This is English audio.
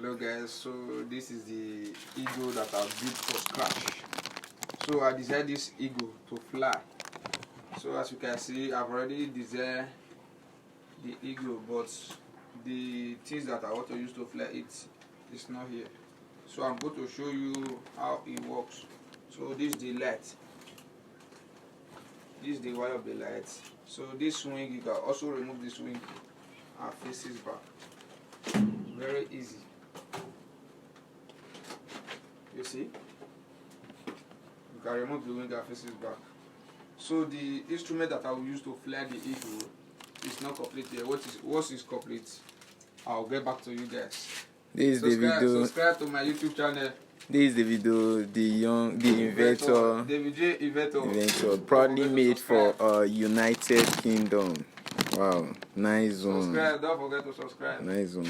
Hello guys, so this is the eagle that I built for scratch. So I designed this eagle to fly. So as you can see, I've already designed the eagle, but the things that I want to use to fly it is not here. So I'm going to show you how it works. So this is the light. This is the wire of the light. So this wing, you can also remove this wing and face it back. Very easy. You see? You can remove the wing and face it back. So the instrument that I will use to fly the eagle is not complete yet. Once it's complete, I'll get back to you guys. This is the video. Subscribe to my YouTube channel. This is the video. The inventor. David J. Inventor proudly made for United Kingdom. Wow, nice one. Subscribe. Don't forget to subscribe. Nice one.